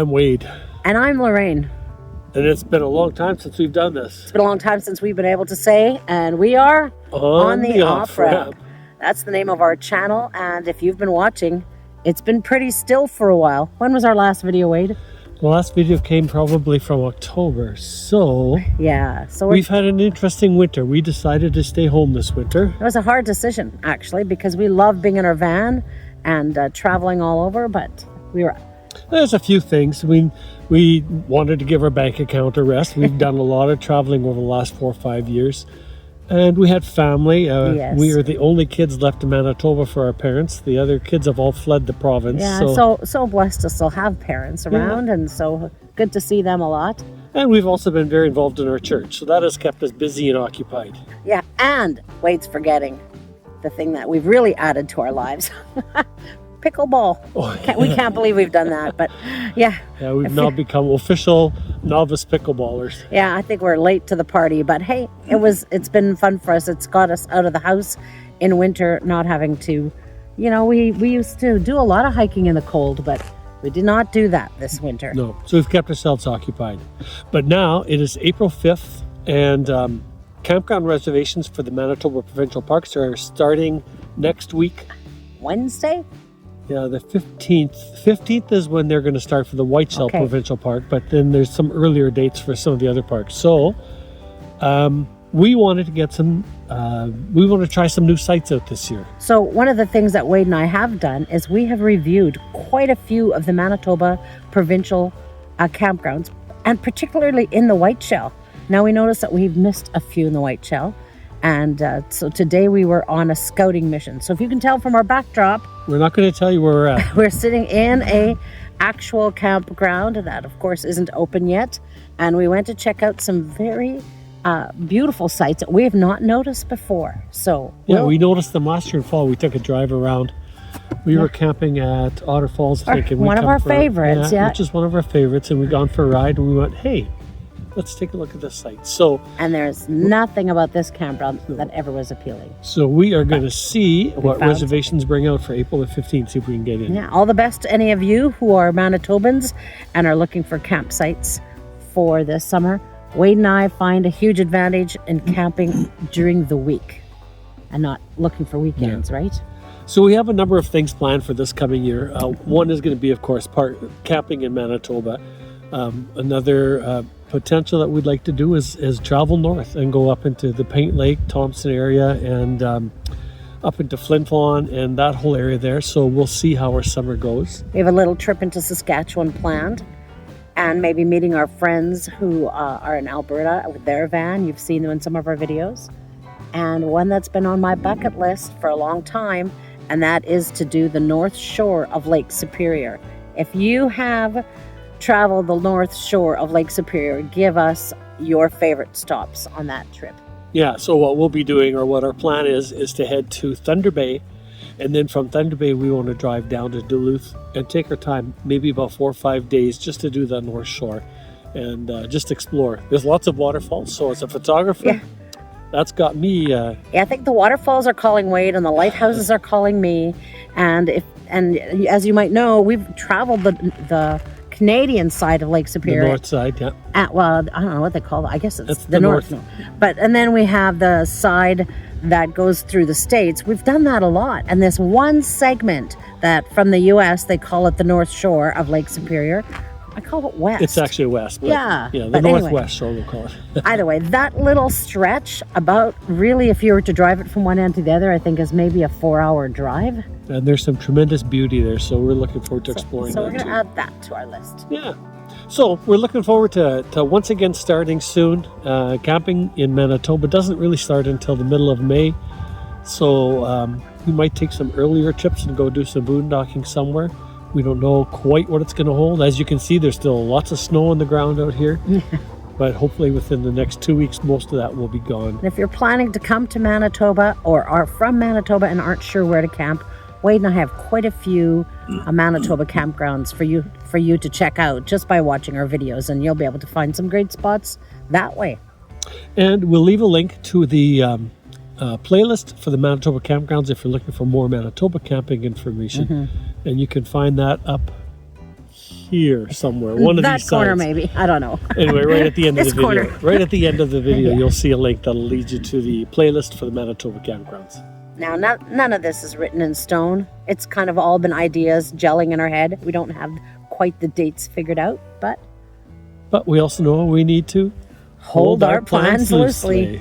I'm Wade. And I'm Lorraine. And it's been a long time since we've done this. It's been a long time since we've been able to say, and we are on the off-ramp. That's the name of our channel, and if you've been watching, it's been pretty still for a while. When was our last video, Wade? The last video came probably from October, so... Yeah, so we've had an interesting winter. We decided to stay home this winter. It was a hard decision, actually, because we love being in our van and traveling all over, but we were... There's a few things. We wanted to give our bank account a rest. We've done a lot of traveling over the last 4 or 5 years. And we had family. Yes. We are the only kids left in Manitoba for our parents. The other kids have all fled the province. Yeah, so blessed to still have parents around, and so good to see them a lot. And we've also been very involved in our church, so that has kept us busy and occupied. Yeah, and Wade's forgetting the thing that we've really added to our lives. Pickleball. Oh, we can't believe we've done that, but yeah. Yeah, we've now become official novice pickleballers. Yeah, I think we're late to the party, but hey, it's been fun for us. It's got us out of the house in winter, not having to, we used to do a lot of hiking in the cold, but we did not do that this winter. No, so we've kept ourselves occupied. But now it is April 5th, and campground reservations for the Manitoba Provincial Parks are starting next week. Wednesday? Yeah, the 15th. 15th is when they're going to start for the Whiteshell Provincial Park, but then there's some earlier dates for some of the other parks. So we wanted to get we want to try some new sites out this year. So one of the things that Wade and I have done is we have reviewed quite a few of the Manitoba Provincial campgrounds, and particularly in the Whiteshell. Now we noticed that we've missed a few in the Whiteshell. And so today we were on a scouting mission. So if you can tell from our backdrop, we're not going to tell you where we're at. We're sitting in a actual campground that of course isn't open yet. And we went to check out some very beautiful sites that we have not noticed before. So yeah, we noticed them last year in fall. We took a drive around. We were camping at Otter Falls, I think. One of our favorites, yeah. Which is one of our favorites. And we gone for a ride and we went, hey, let's take a look at this site. And there's nothing about this campground that ever was appealing. So we are going to see what reservations bring out for April the 15th, see if we can get in. Yeah, all the best to any of you who are Manitobans and are looking for campsites for this summer. Wade and I find a huge advantage in camping during the week and not looking for weekends, right? So we have a number of things planned for this coming year. One is going to be, of course, camping in Manitoba. Another potential that we'd like to do is travel north and go up into the Paint Lake, Thompson area, and up into Flin Flon and that whole area there. So we'll see how our summer goes. We have a little trip into Saskatchewan planned, and maybe meeting our friends who are in Alberta with their van. You've seen them in some of our videos. And one that's been on my bucket list for a long time, and that is to do the North Shore of Lake Superior. If you have travel the North Shore of Lake Superior, give us your favorite stops on that trip. Yeah, so what we'll be doing, or what our plan is to head to Thunder Bay, and then from Thunder Bay we want to drive down to Duluth and take our time, maybe about 4 or 5 days, just to do the North Shore and just explore. There's lots of waterfalls, so as a photographer, that's got me. I think the waterfalls are calling Wade and the lighthouses are calling me, and as you might know, we've traveled the Canadian side of Lake Superior. The north side, yeah. Well, I don't know what they call it. I guess it's the north. No. And then we have the side that goes through the States. We've done that a lot. And this one segment that from the U.S., they call it the North Shore of Lake Superior. I call it west. It's actually west. But the northwest shore, we'll call it. Either way, that little stretch, about really, if you were to drive it from one end to the other, I think is maybe a 4-hour drive. And there's some tremendous beauty there, so we're looking forward to exploring that. So we're going to add that to our list. Yeah. So we're looking forward to once again starting soon. Camping in Manitoba doesn't really start until the middle of May. So we might take some earlier trips and go do some boondocking somewhere. We don't know quite what it's going to hold. As you can see, there's still lots of snow on the ground out here. But hopefully within the next 2 weeks, most of that will be gone. And if you're planning to come to Manitoba or are from Manitoba and aren't sure where to camp, Wade and I have quite a few Manitoba campgrounds for you to check out just by watching our videos, and you'll be able to find some great spots that way. And we'll leave a link to the playlist for the Manitoba campgrounds if you're looking for more Manitoba camping information. And you can find that up here somewhere. One of that these corner, sides. maybe. I don't know. Anyway, right at the end of the This video. corner. Right at the end of the video, Yeah. you'll see a link that'll lead you to the playlist for the Manitoba campgrounds. Now, none of this is written in stone. It's kind of all been ideas gelling in our head. We don't have quite the dates figured out, but But we also know we need to hold our plans loosely.